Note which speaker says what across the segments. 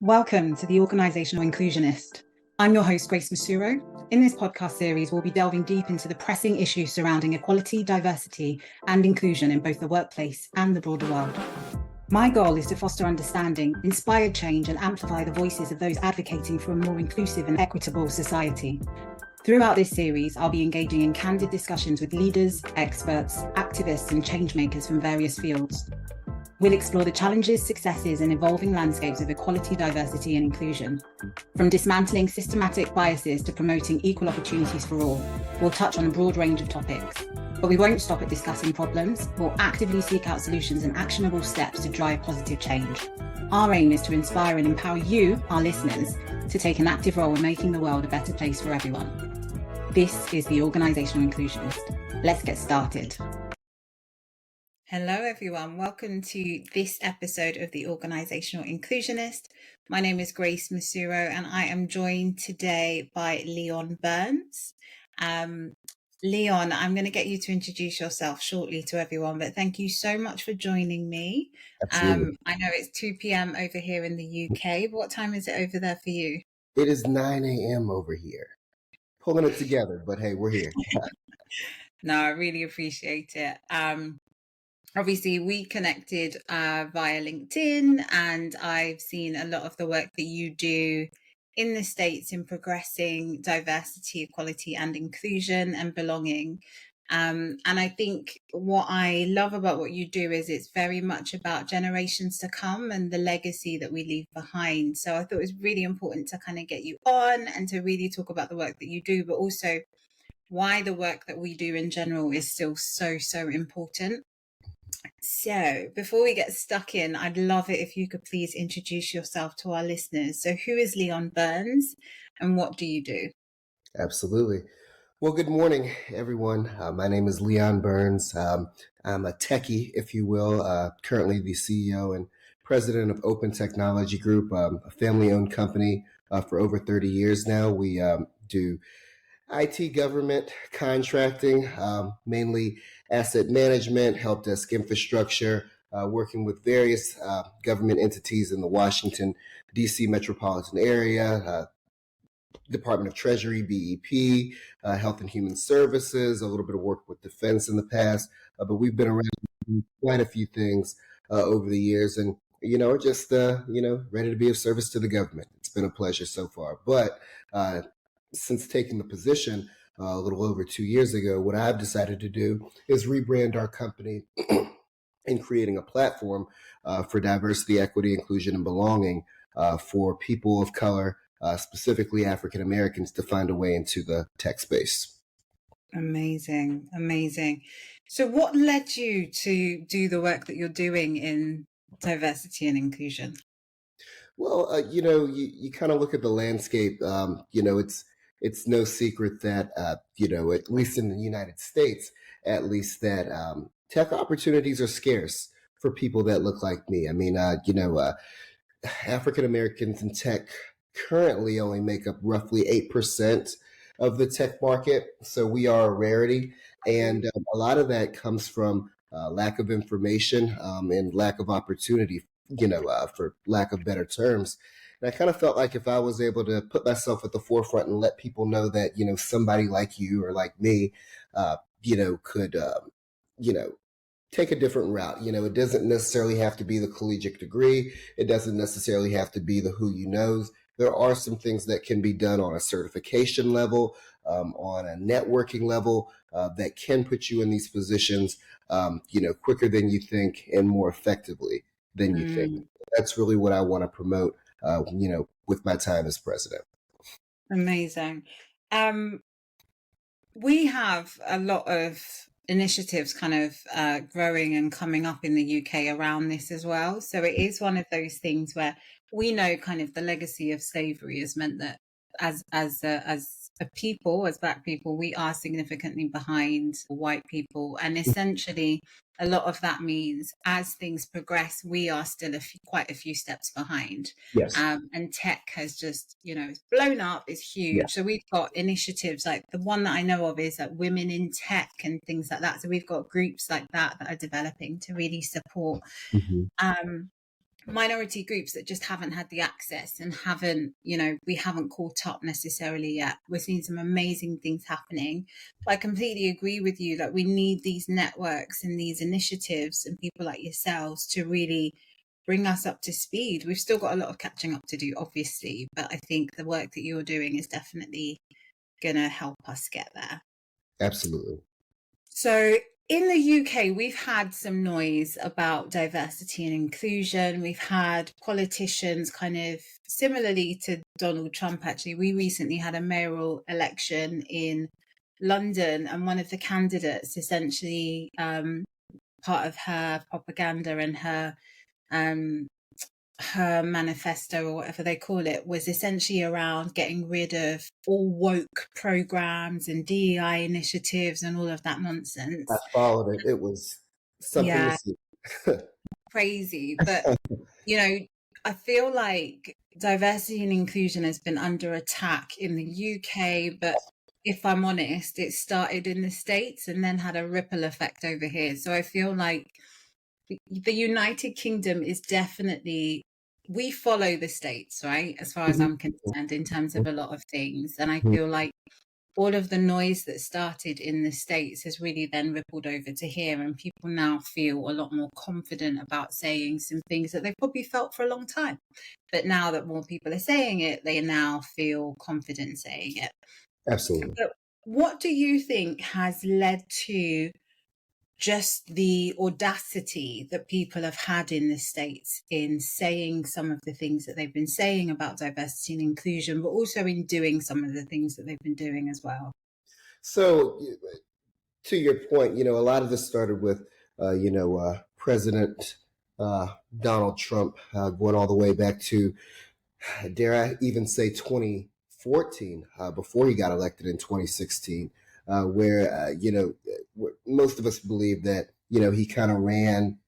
Speaker 1: Welcome to the Organisational Inclusionist. I'm your host, Grace Mosuro. In this podcast series, we'll be delving deep into the pressing issues surrounding equality, diversity, and inclusion in both the workplace and the broader world. My goal is to foster understanding, inspire change, and amplify the voices of those advocating for a more inclusive and equitable society. Throughout this series, I'll be engaging in candid discussions with leaders, experts, activists, and changemakers from various fields. We'll explore the challenges, successes, and evolving landscapes of equality, diversity, and inclusion. From dismantling systematic biases to promoting equal opportunities for all, we'll touch on a broad range of topics. But we won't stop at discussing problems. We'll actively seek out solutions and actionable steps to drive positive change. Our aim is to inspire and empower you, our listeners, to take an active role in making the world a better place for everyone. This is the Organisational Inclusionist. Let's get started. Hello, everyone. Welcome to this episode of the Organisational Inclusionist. My name is Grace Mosuro, and I am joined today by Leon Burns. Leon, I'm going to get you to introduce yourself shortly to everyone, but thank you so much for joining me.
Speaker 2: Absolutely.
Speaker 1: I know it's 2 p.m. over here in the UK. What time is it over there for you?
Speaker 2: It is 9 a.m. over here. Pulling it together, but hey, we're here.
Speaker 1: No, I really appreciate it. Obviously, we connected via LinkedIn, and I've seen a lot of the work that you do in the States in progressing diversity, equality, and inclusion and belonging. And I think what I love about what you do is it's very much about generations to come and the legacy that we leave behind. So I thought it was really important to kind of get you on and to really talk about the work that you do, but also why the work that we do in general is still so important. So before we get stuck in, I'd love it if you could please introduce yourself to our listeners. So who is Leon Burns and what do you do?
Speaker 2: Absolutely. Well, good morning, everyone. My name is Leon Burns. I'm a techie, if you will, currently the CEO and president of Open Technology Group, a family-owned company for over 30 years now. We do IT government contracting, mainly asset management, help desk infrastructure, working with various government entities in the Washington, D.C. metropolitan area, Department of Treasury, BEP, Health and Human Services, a little bit of work with defense in the past, but we've been around quite a few things over the years and, just, ready to be of service to the government. It's been a pleasure so far. But since taking the position a little over 2 years ago, what I've decided to do is rebrand our company in creating a platform for diversity, equity, inclusion, and belonging for people of color, specifically African Americans, to find a way into the tech space.
Speaker 1: Amazing. So what led you to do the work that you're doing in diversity and inclusion?
Speaker 2: Well, you kind of look at the landscape. It's no secret that at least in the United States, at least that tech opportunities are scarce for people that look like me. I mean, African Americans in tech currently only make up roughly 8% of the tech market, so we are a rarity, and a lot of that comes from lack of information and lack of opportunity, for lack of better terms. And I kind of felt like if I was able to put myself at the forefront and let people know that, somebody like you or like me, could, take a different route. It doesn't necessarily have to be the collegiate degree. It doesn't necessarily have to be the who you knows. There are some things that can be done on a certification level, on a networking level, that can put you in these positions, quicker than you think and more effectively than you think. That's really what I want to promote, with my time as president.
Speaker 1: Amazing. We have a lot of initiatives kind of growing and coming up in the UK around this as well. So it is one of those things where we know kind of the legacy of slavery has meant that as a people, as Black people, we are significantly behind white people. And essentially, a lot of that means as things progress, we are still quite a few steps behind.
Speaker 2: Yes.
Speaker 1: And tech has just, it's blown up, it's huge. Yeah. So we've got initiatives like the one that I know of is like Women in Tech and things like that. So we've got groups like that are developing to really support. minority groups that just haven't had the access and haven't, we haven't caught up necessarily yet. We're seeing some amazing things happening. But I completely agree with you that we need these networks and these initiatives and people like yourselves to really bring us up to speed. We've still got a lot of catching up to do, obviously, but I think the work that you're doing is definitely going to help us get there.
Speaker 2: Absolutely.
Speaker 1: So in the UK, we've had some noise about diversity and inclusion. We've had politicians kind of similarly to Donald Trump, actually. We recently had a mayoral election in London, and one of the candidates, essentially part of her propaganda and her manifesto, or whatever they call it, was essentially around getting rid of all woke programs and DEI initiatives and all of that nonsense.
Speaker 2: I followed it. It was something to
Speaker 1: Yeah,
Speaker 2: see.
Speaker 1: crazy. But, I feel like diversity and inclusion has been under attack in the UK, but if I'm honest, it started in the States and then had a ripple effect over here. So I feel like the United Kingdom is definitely, we follow the States, right? As far as I'm concerned, in terms of a lot of things. And I feel like all of the noise that started in the States has really then rippled over to here. And people now feel a lot more confident about saying some things that they've probably felt for a long time. But now that more people are saying it, they now feel confident saying it.
Speaker 2: Absolutely.
Speaker 1: But what do you think has led to just the audacity that people have had in the States in saying some of the things that they've been saying about diversity and inclusion, but also in doing some of the things that they've been doing as well?
Speaker 2: So, to your point, a lot of this started with, President Donald Trump, going all the way back to, dare I even say, 2014, before he got elected in 2016, where, most of us believe that, he kind of ran,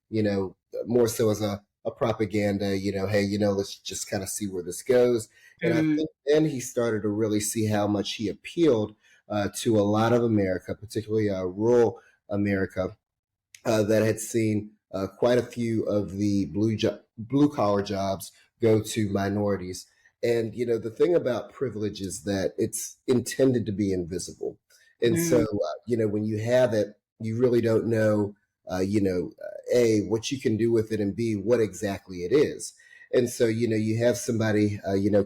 Speaker 2: more so as a propaganda, hey, let's just kind of see where this goes. And I think then he started to really see how much he appealed to a lot of America, particularly rural America, that had seen quite a few of the blue collar jobs go to minorities. And the thing about privilege is that it's intended to be invisible, and so when you have it, you really don't know, a, what you can do with it, and b, what exactly it is. And so you have somebody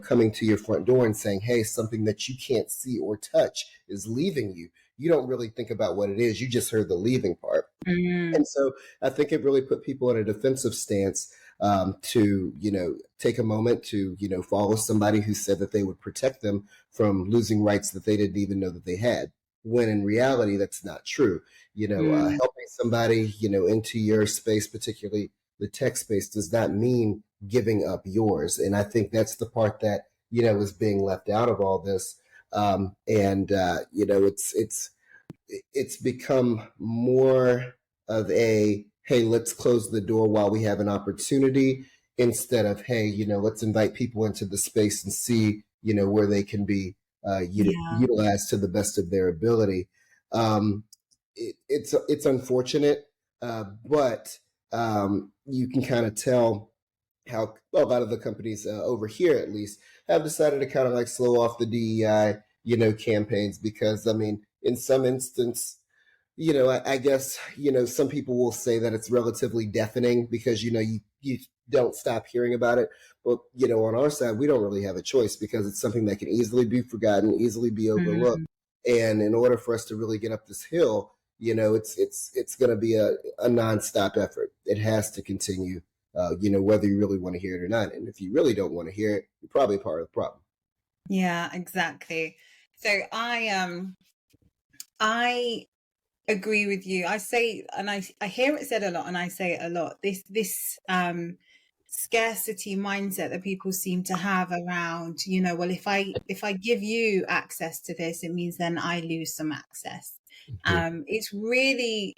Speaker 2: coming to your front door and saying, hey, something that you can't see or touch is leaving you. You don't really think about what it is. You just heard the leaving part. And so I think it really put people in a defensive stance, to, take a moment to, follow somebody who said that they would protect them from losing rights that they didn't even know that they had. When in reality, that's not true. Helping somebody, into your space, particularly the tech space, does not mean giving up yours. And I think that's the part that, is being left out of all this. It's become more of a, hey, let's close the door while we have an opportunity, instead of, hey, let's invite people into the space and see, where they can be utilized to the best of their ability. It's unfortunate, but you can kind of tell how a lot of the companies over here, at least, have decided to kind of like slow off the DEI, campaigns, because I mean, in some instance, I guess, some people will say that it's relatively deafening because, you don't stop hearing about it. But, on our side, we don't really have a choice because it's something that can easily be forgotten, easily be overlooked. And in order for us to really get up this hill, it's going to be a nonstop effort. It has to continue, whether you really want to hear it or not. And if you really don't want to hear it, you're probably part of the problem.
Speaker 1: Yeah, exactly. So I agree with you. I say, and I hear it said a lot, and I say it a lot. This scarcity mindset that people seem to have around, well, if I give you access to this, it means then I lose some access. It's really,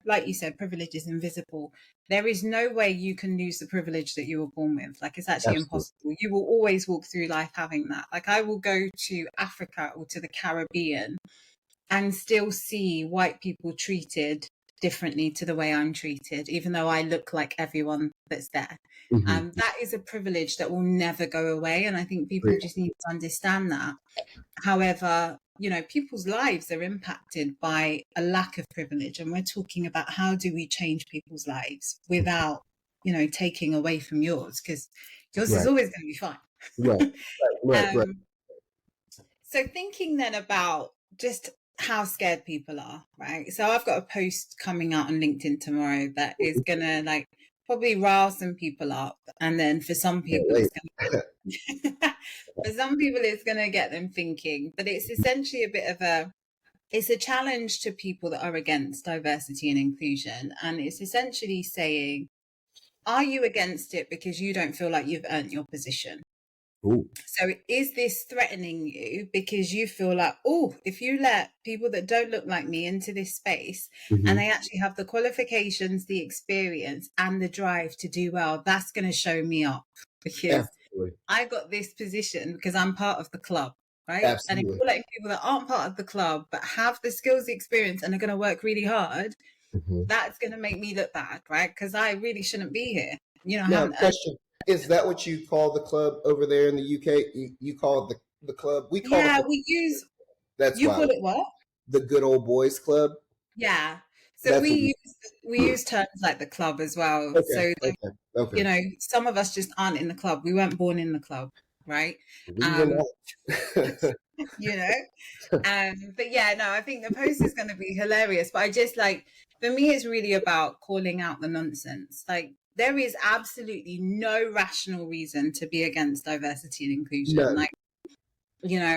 Speaker 1: like you said, privilege is invisible. There is no way you can lose the privilege that you were born with. Like, it's actually
Speaker 2: Absolutely.
Speaker 1: impossible. You will always walk through life having that. Like, I will go to Africa or to the Caribbean and still see white people treated differently to the way I'm treated, even though I look like everyone that's there.
Speaker 2: Mm-hmm.
Speaker 1: That is a privilege that will never go away. And I think people
Speaker 2: Great.
Speaker 1: just need to understand that. However, people's lives are impacted by a lack of privilege. And we're talking about how do we change people's lives without, taking away from yours, because yours is
Speaker 2: Right.
Speaker 1: always going to be fine.
Speaker 2: Right. Right. Right.
Speaker 1: um, so thinking then about just how scared people are, right? So I've got a post coming out on LinkedIn tomorrow that is going to probably rile some people up. And then for some
Speaker 2: Can't
Speaker 1: people,
Speaker 2: wait.
Speaker 1: for some people, it's going to get them thinking. But it's essentially it's a challenge to people that are against diversity and inclusion. And it's essentially saying, are you against it because you don't feel like you've earned your position?
Speaker 2: Ooh.
Speaker 1: So is this threatening you because you feel like, oh, if you let people that don't look like me into this space and they actually have the qualifications, the experience and the drive to do well, that's going to show me up because
Speaker 2: Absolutely.
Speaker 1: I got this position because I'm part of the club, right? And if
Speaker 2: Absolutely.
Speaker 1: you're letting people that aren't part of the club but have the skills, the experience and are going to work really hard, that's going to make me look bad, right? Because I really shouldn't be here. I
Speaker 2: Now,
Speaker 1: haven't earned.
Speaker 2: question: is that what you call the club over there in the UK? You call it the club? We call it
Speaker 1: Yeah,
Speaker 2: the. That's
Speaker 1: you call
Speaker 2: wild.
Speaker 1: it what?
Speaker 2: The good old boys club.
Speaker 1: Yeah. So
Speaker 2: That's what
Speaker 1: we use terms like the club as well.
Speaker 2: okay.
Speaker 1: So
Speaker 2: Okay. Okay.
Speaker 1: some of us just aren't in the club. We weren't born in the club, right?
Speaker 2: We were
Speaker 1: Um,
Speaker 2: not.
Speaker 1: you know. But yeah, no, I think the post is gonna be hilarious. But I just for me it's really about calling out the nonsense. Like there is absolutely no rational reason to be against diversity and inclusion.
Speaker 2: None.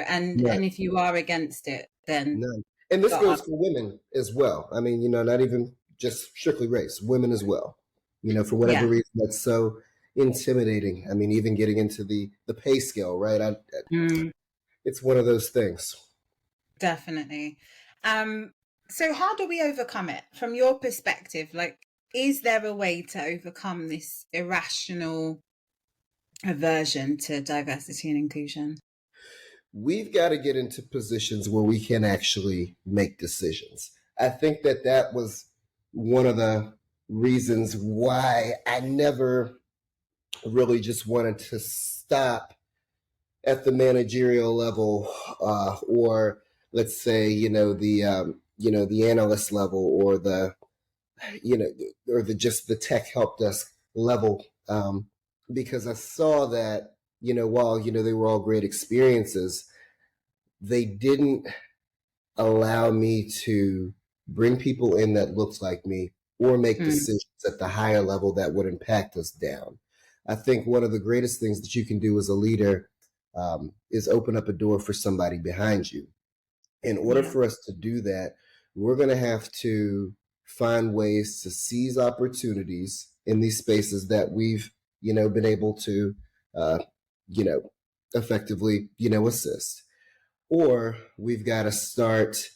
Speaker 1: And if you are against it, then
Speaker 2: None. And this
Speaker 1: shut
Speaker 2: goes
Speaker 1: up.
Speaker 2: for women as well. I mean, not even just strictly race, women as well. For whatever
Speaker 1: Yeah.
Speaker 2: reason, that's so intimidating. I mean, even getting into the pay scale, right?
Speaker 1: Mm.
Speaker 2: It's one of those things.
Speaker 1: Definitely. So how do we overcome it from your perspective? Like, is there a way to overcome this irrational aversion to diversity and inclusion?
Speaker 2: We've got to get into positions where we can actually make decisions. I think that was one of the reasons why I never really just wanted to stop at the managerial level, or let's say the analyst level, or just the tech help desk level, because I saw that while they were all great experiences, they didn't allow me to bring people in that looked like me or make decisions at the higher level that would impact us down. I think one of the greatest things that you can do as a leader is open up a door for somebody behind you. In order
Speaker 1: Yeah.
Speaker 2: for us to do that, we're going to have to find ways to seize opportunities in these spaces that we've, been able to, you know, effectively, assist. Or we've got to start,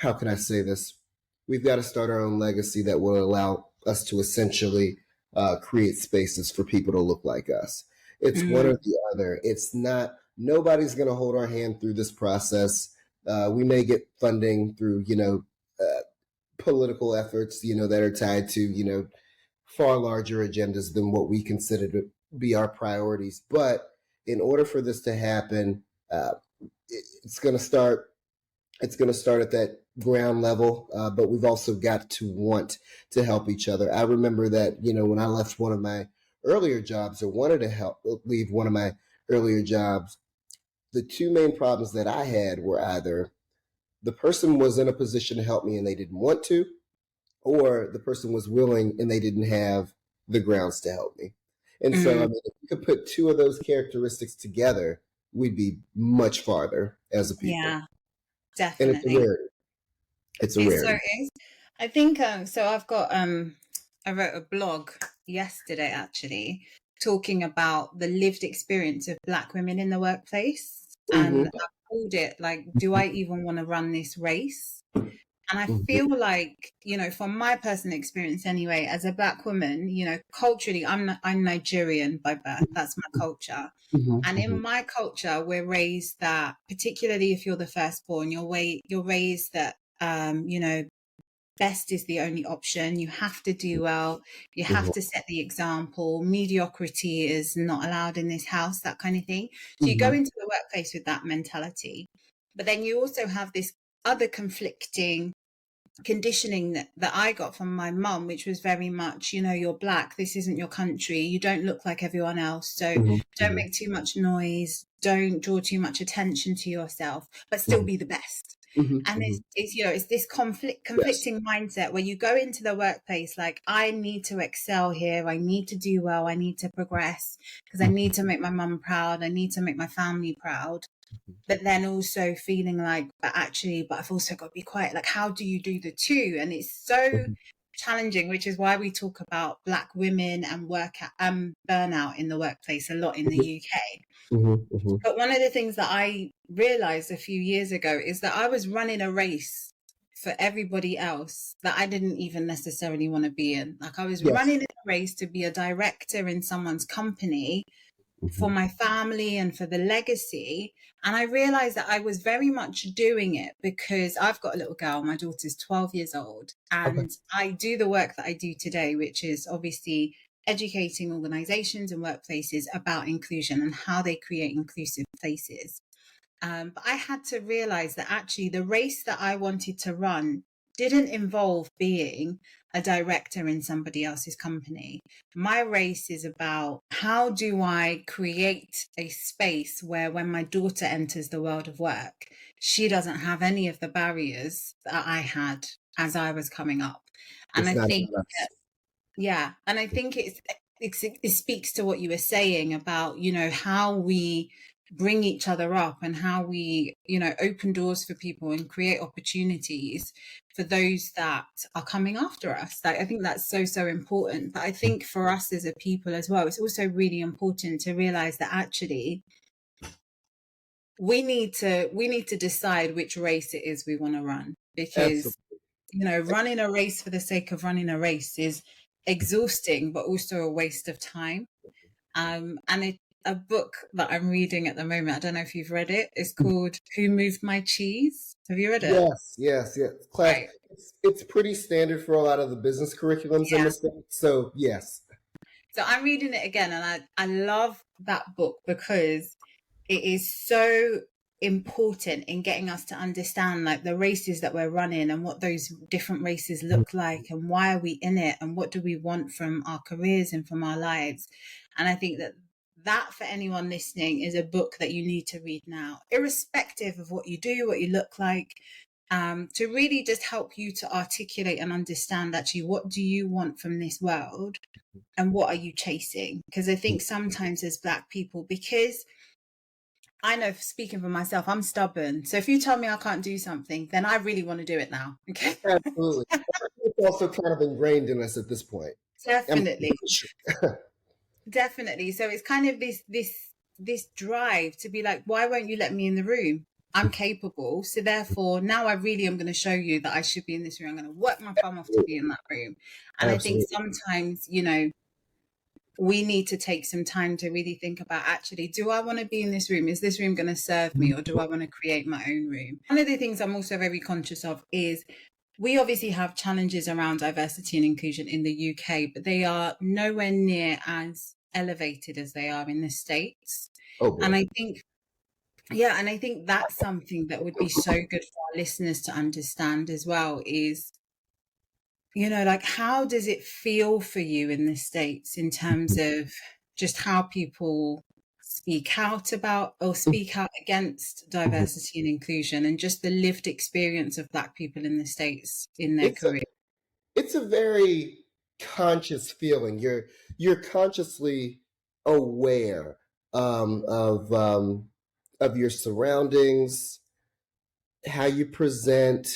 Speaker 2: how can I say this? We've got to start our own legacy that will allow us to essentially create spaces for people to look like us. It's one or the other. It's not, nobody's going to hold our hand through this process. We may get funding through, political efforts, that are tied to, far larger agendas than what we consider to be our priorities. But in order for this to happen, it's going to start at that ground level, but we've also got to want to help each other. I remember that, when I left one of my earlier jobs, or wanted to leave one of my earlier jobs, the two main problems that I had were either the person was in a position to help me and they didn't want to, or the person was willing and they didn't have the grounds to help me. And so, I mean, if we could put two of those characteristics together, we'd be much farther as a people.
Speaker 1: Yeah,
Speaker 2: And it's a
Speaker 1: definitely.
Speaker 2: rarity. It's a
Speaker 1: It so
Speaker 2: rarity.
Speaker 1: is. I think so I've got I wrote a blog yesterday actually talking about the lived experience of Black women in the workplace. And
Speaker 2: Mm-hmm.
Speaker 1: I called it like, do I even want to run this race? And I
Speaker 2: Mm-hmm.
Speaker 1: feel like, from my personal experience anyway, as a Black woman, culturally, I'm Nigerian by birth. That's my culture. And in my culture, we're raised that, particularly if you're the firstborn, you're raised that, best is the only option. You have to do well. You have to set the example. Mediocrity is not allowed in this house, that kind of thing. So you go into the workplace with that mentality. But then you also have this other conflicting conditioning that I got from my mum, which was very much, you're black, this isn't your country, you don't look like everyone else, so don't make too much noise, don't draw too much attention to yourself, but still be the best. And it's this conflicting mindset where you go into the workplace like, I need to excel here, I need to do well, I need to progress because I need to make my mum proud, I need to make my family proud. But then also feeling like, but I've also got to be quiet. Like, how do you do the two? And it's so challenging, which is why we talk about Black women and burnout in the workplace a lot in the UK. But one of the things that I realized a few years ago is that I was running a race for everybody else that I didn't even necessarily want to be in. Like, I was running a race to be a director in someone's company for my family and for the legacy. And I realized that I was very much doing it because I've got a little girl, my daughter's 12 years old, and I do the work that I do today, which is obviously educating organizations and workplaces about inclusion and how they create inclusive places. But I had to realize that actually the race that I wanted to run didn't involve being a director in somebody else's company. My race is about how do I create a space where when my daughter enters the world of work, she doesn't have any of the barriers that I had as I was coming up. And I think it speaks to what you were saying about, how we bring each other up and how we, open doors for people and create opportunities for those that are coming after us. Like, I think that's so, so important. But I think for us as a people as well, it's also really important to realize that actually we need to decide which race it is we want to run, because running a race for the sake of running a race is exhausting, but also a waste of time. And a book that I'm reading at the moment, I don't know if you've read it, is called Who Moved My Cheese? Have you read it?
Speaker 2: Yes. Class, right. It's pretty standard for a lot of the business curriculums in the States. So, yes.
Speaker 1: So I'm reading it again, and I love that book because it is so important in getting us to understand like the races that we're running and what those different races look like and why are we in it and what do we want from our careers and from our lives. And I think that for anyone listening is a book that you need to read now, irrespective of what you do, what you look like, to really just help you to articulate and understand actually what do you want from this world and what are you chasing. Because I think sometimes as Black people, because I know, speaking for myself, I'm stubborn. So if you tell me I can't do something, then I really want to do it now. Okay.
Speaker 2: Absolutely. It's also kind of ingrained in us at this point.
Speaker 1: Definitely. Definitely. So it's kind of this drive to be like, why won't you let me in the room? I'm capable. So therefore, now I really am going to show you that I should be in this room. I'm going to work my bum off to be in that room. And Absolutely. I think sometimes, we need to take some time to really think about, actually, do I want to be in this room? Is this room going to serve me, or do I want to create my own room? One of the things I'm also very conscious of is we obviously have challenges around diversity and inclusion in the UK, but they are nowhere near as elevated as they are in the States. And I think, and I think that's something that would be so good for our listeners to understand as well is, like, how does it feel for you in the States in terms of just how people speak out about or speak out against diversity and inclusion and just the lived experience of Black people in the States in their career?
Speaker 2: It's a very conscious feeling. You're consciously aware of your surroundings, how you present,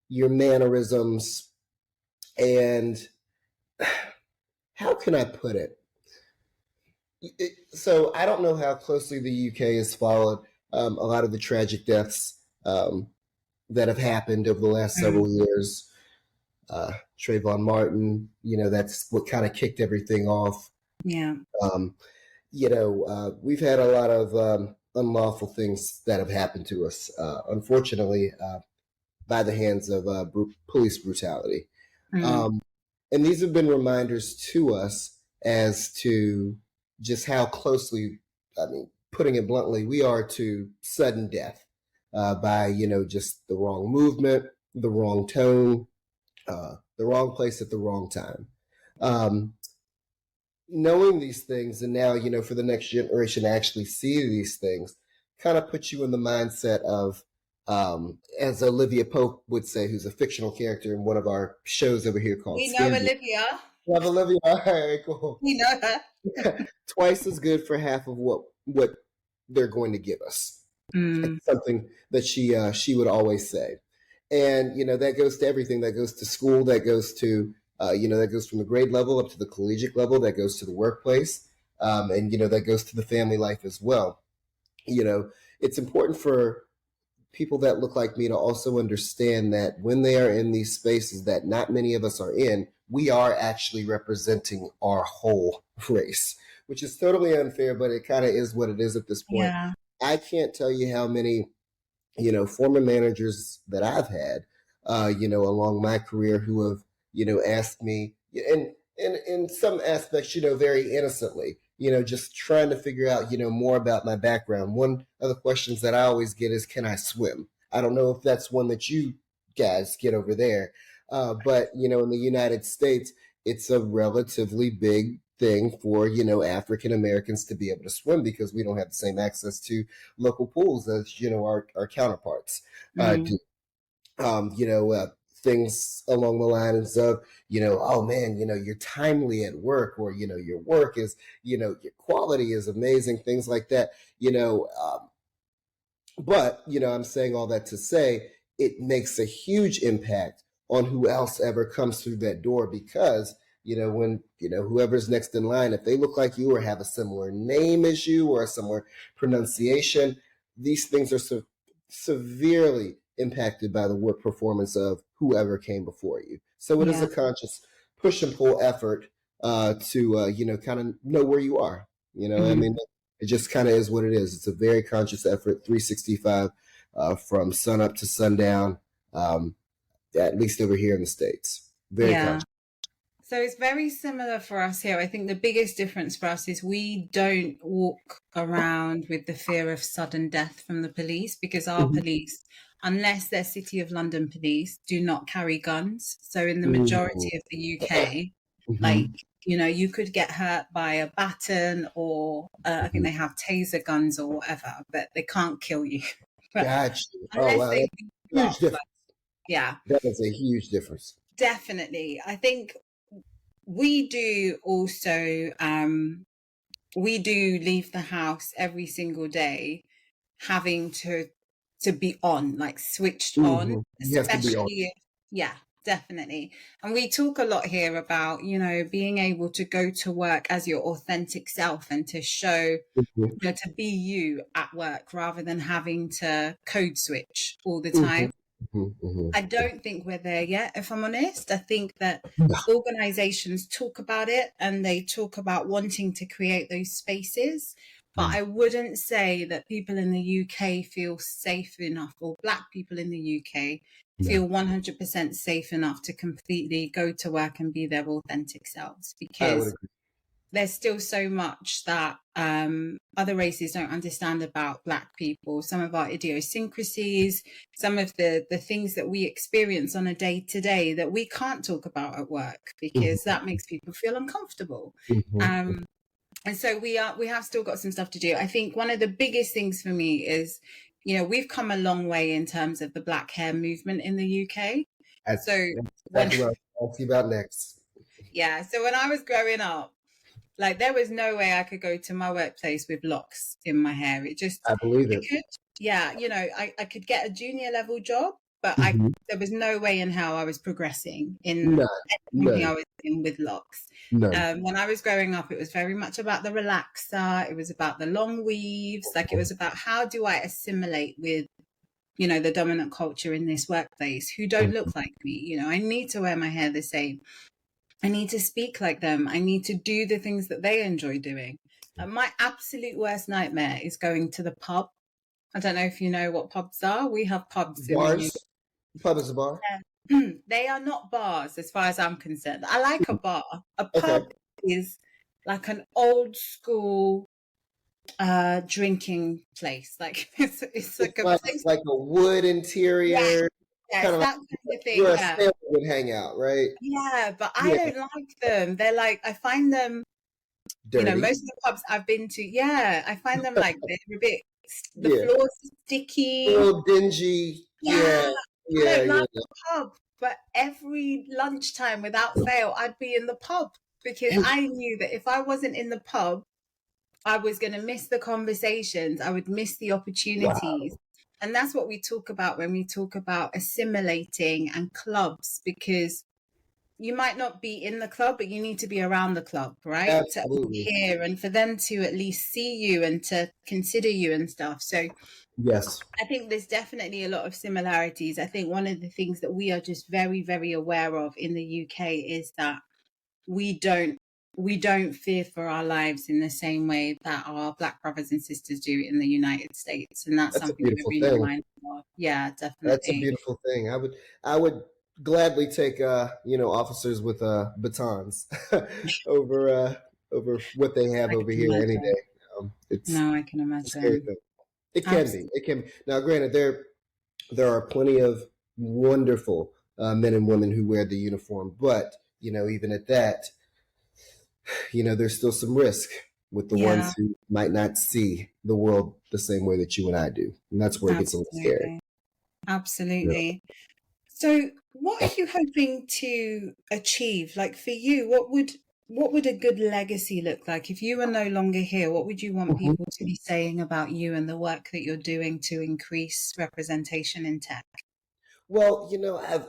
Speaker 2: your mannerisms, and how can I put it? So I don't know how closely the UK has followed a lot of the tragic deaths that have happened over the last several years. Trayvon Martin, that's what kind of kicked everything off.
Speaker 1: Yeah.
Speaker 2: We've had a lot of unlawful things that have happened to us. Unfortunately, by the hands of police brutality.
Speaker 1: Mm.
Speaker 2: Um, and these have been reminders to us as to just how closely, I mean, putting it bluntly, we are to sudden death by, just the wrong movement, the wrong tone, the wrong place at the wrong time. Um, Knowing these things, and now, for the next generation to actually see these things, kind of puts you in the mindset of, as Olivia Pope would say, who's a fictional character in one of our shows over here called
Speaker 1: We know
Speaker 2: Scandal.
Speaker 1: Olivia.
Speaker 2: Love Olivia. All right, cool.
Speaker 1: We know her.
Speaker 2: Twice as good for half of what they're going to give us.
Speaker 1: Mm.
Speaker 2: It's something that she would always say, and that goes to everything. That goes to school. That goes to that goes from the grade level up to the collegiate level. That goes to the workplace, and that goes to the family life as well. It's important for people that look like me to also understand that when they are in these spaces that not many of us are in, we are actually representing our whole race, which is totally unfair, but it kind of is what it is at this point.
Speaker 1: Yeah.
Speaker 2: I can't tell you how many, former managers that I've had, along my career who have, asked me, and in some aspects, very innocently, just trying to figure out, more about my background. One of the questions that I always get is, can I swim? I don't know if that's one that you guys get over there. But, in the United States, it's a relatively big thing for, African Americans to be able to swim because we don't have the same access to local pools as, our counterparts do. Things along the lines of, oh man, you're timely at work, or, your work is, your quality is amazing, things like that, but, I'm saying all that to say it makes a huge impact on who else ever comes through that door, because, when, whoever's next in line, if they look like you or have a similar name as you or a similar pronunciation, these things are severely impacted by the work performance of whoever came before you. So it is
Speaker 1: Yeah.
Speaker 2: a conscious push and pull effort to, kind of know where you are. I mean, it just kind of is what it is. It's a very conscious effort, 365, from sun up to sundown, at least over here in the States. Very
Speaker 1: Yeah.
Speaker 2: conscious.
Speaker 1: So it's very similar for us here. I think the biggest difference for us is we don't walk around with the fear of sudden death from the police, because our police, unless they're City of London police, do not carry guns. So in the majority of the UK, like, you could get hurt by a baton, or I think they have taser guns or whatever, but they can't kill you. But
Speaker 2: Gotcha. Oh,
Speaker 1: unless
Speaker 2: wow.
Speaker 1: they
Speaker 2: That's
Speaker 1: beat
Speaker 2: a
Speaker 1: you
Speaker 2: huge
Speaker 1: up,
Speaker 2: difference.
Speaker 1: like, yeah,
Speaker 2: That is a huge difference.
Speaker 1: definitely. I think we do also, we do leave the house every single day having to be on, like switched on,
Speaker 2: You have to be on.
Speaker 1: especially yeah, definitely. And we talk a lot here about, being able to go to work as your authentic self and to show, to be you at work, rather than having to code switch all the time. I don't think we're there yet, if I'm honest. I think that organizations talk about it, and they talk about wanting to create those spaces. But I wouldn't say that people in the UK feel safe enough, or Black people in the UK feel 100% safe enough to completely go to work and be their authentic selves,
Speaker 2: I would
Speaker 1: because
Speaker 2: agree.
Speaker 1: there's still so much that other races don't understand about Black people, some of our idiosyncrasies, some of the things that we experience on a day-to-day that we can't talk about at work, because that makes people feel uncomfortable. And so we have still got some stuff to do. I think one of the biggest things for me is, we've come a long way in terms of the Black hair movement in the UK.
Speaker 2: That's
Speaker 1: So
Speaker 2: exactly what I'll talk to you about next.
Speaker 1: yeah, so when I was growing up, like, there was no way I could go to my workplace with locks in my hair. It just,
Speaker 2: I believe
Speaker 1: I
Speaker 2: it.
Speaker 1: could, yeah, I could get a junior level job, but there was no way in how I was progressing in
Speaker 2: None.
Speaker 1: anything I
Speaker 2: None.
Speaker 1: was in with locks.
Speaker 2: None.
Speaker 1: When I was growing up, it was very much about the relaxer. It was about the long weaves. Like, it was about, how do I assimilate with, the dominant culture in this workplace who don't look like me? I need to wear my hair the same. I need to speak like them. I need to do the things that they enjoy doing. My absolute worst nightmare is going to the pub. I don't know if you know what pubs are. We have pubs in the UK.
Speaker 2: Bars. Pub is a bar.
Speaker 1: They are not bars as far as I'm concerned. I like a bar. A
Speaker 2: Okay.
Speaker 1: pub is like an old school drinking place. Like it's
Speaker 2: It's
Speaker 1: like a
Speaker 2: like
Speaker 1: place.
Speaker 2: a wood
Speaker 1: Yeah,
Speaker 2: interior,
Speaker 1: yeah,
Speaker 2: kind
Speaker 1: it's
Speaker 2: of like
Speaker 1: that kind of thing.
Speaker 2: where a
Speaker 1: Yeah.
Speaker 2: sailor would hang out, right?
Speaker 1: Yeah, but I
Speaker 2: Yeah,
Speaker 1: don't like them. They're like I find them,
Speaker 2: dirty.
Speaker 1: most of the pubs I've been to, yeah, I find them like they're a bit, the
Speaker 2: Yeah,
Speaker 1: floor's
Speaker 2: a
Speaker 1: sticky.
Speaker 2: little dingy. Yeah,
Speaker 1: Yeah, I
Speaker 2: yeah,
Speaker 1: don't like
Speaker 2: yeah.
Speaker 1: the pub, but every lunchtime without fail, I'd be in the pub because
Speaker 2: And
Speaker 1: I knew that if I wasn't in the pub, I was going to miss the conversations, I would miss the
Speaker 2: wow,
Speaker 1: opportunities. And that's what we talk about when we talk about assimilating and clubs, because you might not be in the club, but you need to be around the club, right? To
Speaker 2: absolutely.
Speaker 1: hear and for them to at least see you and to consider you and stuff. So
Speaker 2: Yes,
Speaker 1: I think there's definitely a lot of similarities. I think one of the things that we are just very, very aware of in the UK is that we don't we don't fear for our lives in the same way that our Black brothers and sisters do in the United States, and that's
Speaker 2: that's a
Speaker 1: something we're
Speaker 2: beautiful
Speaker 1: really
Speaker 2: thing.
Speaker 1: mindful of. Yeah,
Speaker 2: That's a
Speaker 1: definitely.
Speaker 2: beautiful thing. I would gladly take officers with batons over over what they have
Speaker 1: I
Speaker 2: over
Speaker 1: can
Speaker 2: here any
Speaker 1: imagine.
Speaker 2: day. It's
Speaker 1: No, I can
Speaker 2: a scary
Speaker 1: imagine.
Speaker 2: thing. It can be.
Speaker 1: Absolutely.
Speaker 2: It can be. Now, granted, there are plenty of wonderful men and women who wear the uniform, but even at that, there's still some risk with the
Speaker 1: Yeah,
Speaker 2: ones who might not see the world the same way that you and I do, and that's where it gets a little scary.
Speaker 1: absolutely.
Speaker 2: Yeah.
Speaker 1: Absolutely. So, what are you hoping to achieve? Like for you, what would a good legacy look like if you were no longer here? What would you want
Speaker 2: Mhm.
Speaker 1: people to be saying about you and the work that you're doing to increase representation in tech?
Speaker 2: Well,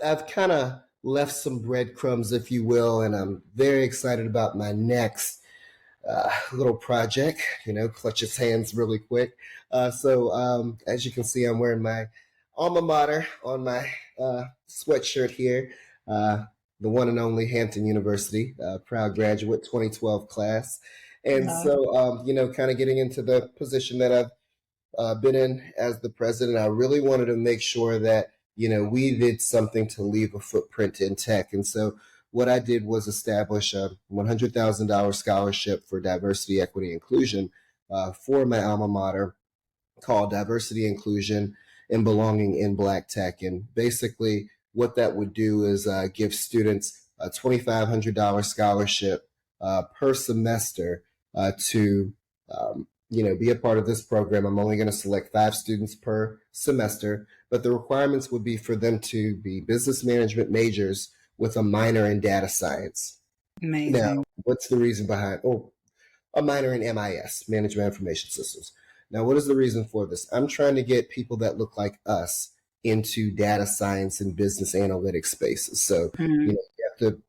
Speaker 2: I've kind of left some breadcrumbs, if you will, and I'm very excited about my next little project. Clutch its hands really quick. So, as you can see, I'm wearing my alma mater on my sweatshirt here. Uh, the one and only Hampton University, proud graduate, 2012 class. And
Speaker 1: Love.
Speaker 2: so, kind of getting into the position that I've been in as the president, I really wanted to make sure that we did something to leave a footprint in tech. And so what I did was establish a $100,000 scholarship for diversity, equity, inclusion for my alma mater called Diversity, Inclusion, and Belonging in Black Tech. And basically, what that would do is give students a $2,500 scholarship per semester to be a part of this program. I'm only going to select 5 students per semester, but the requirements would be for them to be business management majors with a minor in data science. Now,
Speaker 1: Amazing.
Speaker 2: what's the reason behind? Oh, a minor in MIS, Management Information Systems. Now, what is the reason for this? I'm trying to get people that look like us into data science and business analytics spaces. So,
Speaker 1: Mm,
Speaker 2: you have to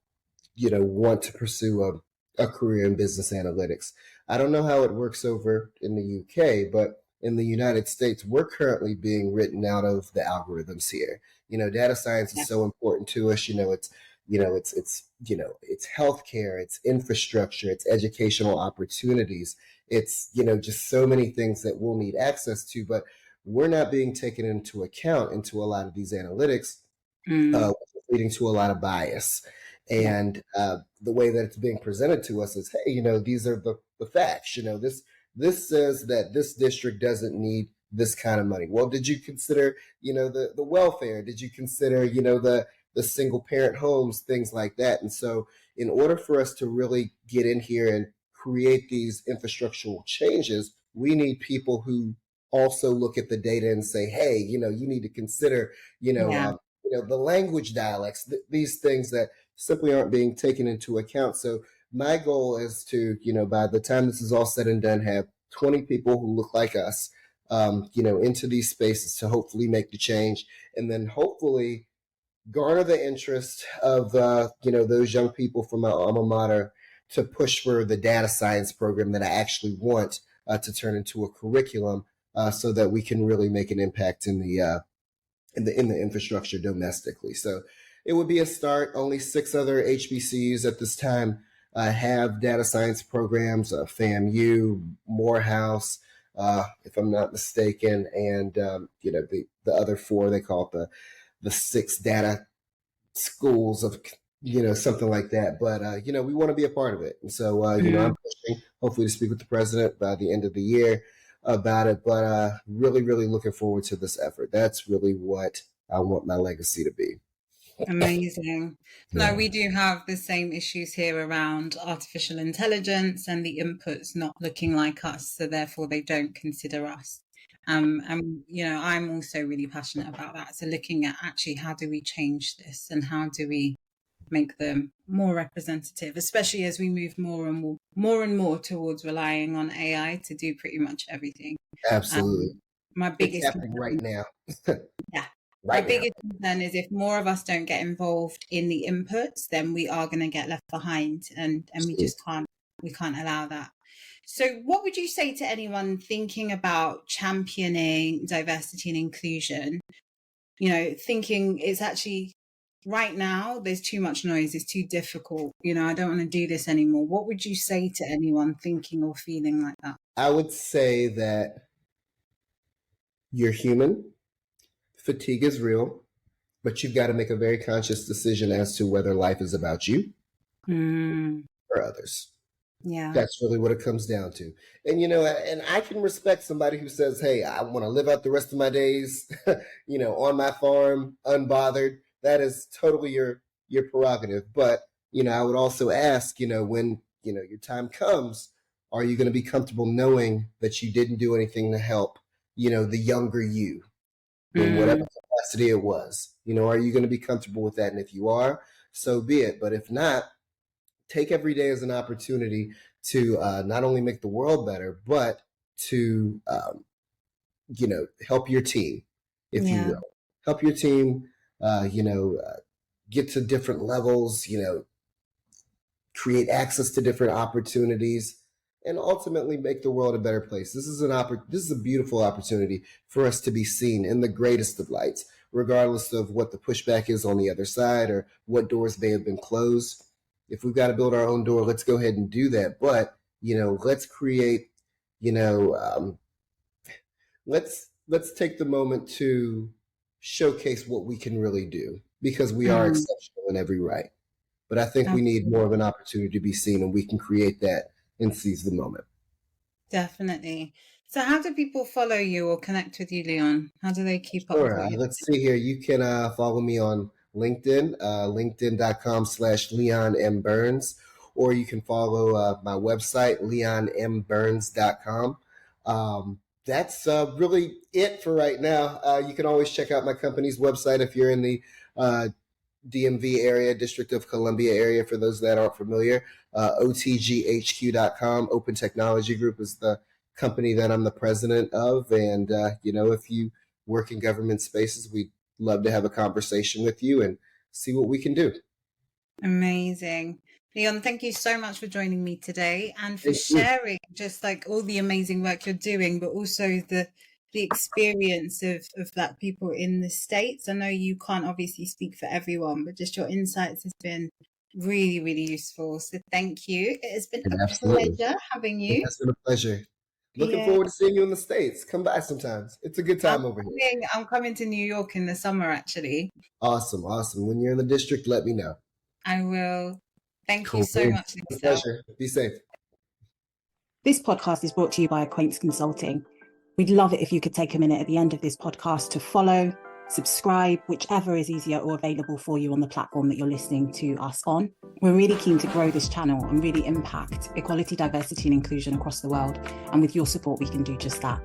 Speaker 2: want to pursue a career in business analytics. I don't know how it works over in the UK, but in the United States, we're currently being written out of the algorithms here. Data science is
Speaker 1: yeah.
Speaker 2: so important to us. It's healthcare, it's infrastructure, it's educational opportunities. It's just so many things that we'll need access to, but we're not being taken into account into a lot of these analytics,
Speaker 1: Mm,
Speaker 2: leading to a lot of bias.
Speaker 1: yeah.
Speaker 2: And the way that it's being presented to us is, hey, these are the facts. This says that this district doesn't need this kind of money. Well, did you consider, the welfare? Did you consider, the single parent homes, things like that? And so, in order for us to really get in here and create these infrastructural changes, we need people who also look at the data and say, hey, you need to consider, you know,
Speaker 1: Yeah.
Speaker 2: um, the language dialects, these things that simply aren't being taken into account. So my goal is to, by the time this is all said and done, have 20 people who look like us, into these spaces to hopefully make the change, and then hopefully garner the interest of, those young people from my alma mater to push for the data science program that I actually want to turn into a curriculum, so that we can really make an impact in the infrastructure domestically. So it would be a start. Only 6 other HBCUs at this time have data science programs: FAMU, Morehouse, if I'm not mistaken, and the other 4, they call it the 6 data schools of, something like that. But, we want to be a part of it. And so, I'm pushing, hopefully, to speak with the president by the end of the year about it. But really, really looking forward to this effort. That's really what I want my legacy to be.
Speaker 1: Amazing.
Speaker 2: Yeah.
Speaker 1: No, we do have the same issues here around artificial intelligence and the inputs not looking like us, so therefore they don't consider us. And I'm also really passionate about that. So looking at actually how do we change this and how do we make them more representative, especially as we move more and more towards relying on AI to do pretty much everything.
Speaker 2: Absolutely.
Speaker 1: My biggest
Speaker 2: It's happening right now.
Speaker 1: Yeah.
Speaker 2: Right
Speaker 1: My biggest concern is if more of us don't get involved in the inputs, then we are going to get left behind, and we just can't allow that. So what would you say to anyone thinking about championing diversity and inclusion, thinking it's actually right now there's too much noise, it's too difficult, I don't want to do this anymore? What would you say to anyone thinking or feeling like that?
Speaker 2: I would say that you're human. Fatigue is real, but you've got to make a very conscious decision as to whether life is about you or others.
Speaker 1: Yeah.
Speaker 2: That's really what it comes down to. And, and I can respect somebody who says, hey, I want to live out the rest of my days, on my farm, unbothered. That is totally your prerogative. But, I would also ask, when, your time comes, are you going to be comfortable knowing that you didn't do anything to help, the younger you? In whatever capacity it was, are you going to be comfortable with that? And if you are, so be it. But if not, take every day as an opportunity to not only make the world better, but to, help your team, if you will. Help your team, get to different levels, create access to different opportunities, and ultimately make the world a better place. This is a beautiful opportunity for us to be seen in the greatest of lights, regardless of what the pushback is on the other side or what doors may have been closed. If we've got to build our own door, let's go ahead and do that. But, let's create, let's take the moment to showcase what we can really do, because we are exceptional in every right. But I think we need more of an opportunity to be seen, and we can create that and seize the moment.
Speaker 1: Definitely. So how do people follow you or connect with you, Leon? How do they keep up with what you're
Speaker 2: Let's see here. You can follow me on LinkedIn, linkedin.com/Leon M. Burns, or you can follow my website, leonmburns.com. That's really it for right now. You can always check out my company's website if you're in the DMV area, District of Columbia area, for those that aren't familiar. OTGHQ.com, Open Technology Group, is the company that I'm the president of. And, if you work in government spaces, we'd love to have a conversation with you and see what we can do.
Speaker 1: Amazing. Leon, thank you so much for joining me today and for sharing just like all the amazing work you're doing, but also the experience of Black people in the States. I know you can't obviously speak for everyone, but just your insights has been really, really useful. So thank you. It has been a pleasure having you.
Speaker 2: It's been a pleasure. Looking forward to seeing you in the States. Come by sometimes. It's a good time over here.
Speaker 1: I'm coming to New York in the summer, actually.
Speaker 2: Awesome. When you're in the district, let me know.
Speaker 1: I will. Thank you so much, Lisa.
Speaker 2: It's a pleasure. Be safe.
Speaker 1: This podcast is brought to you by Acquaintance Consulting. We'd love it if you could take a minute at the end of this podcast to follow, subscribe, whichever is easier or available for you on the platform that you're listening to us on. We're really keen to grow this channel and really impact equality, diversity, and inclusion across the world. And with your support, we can do just that.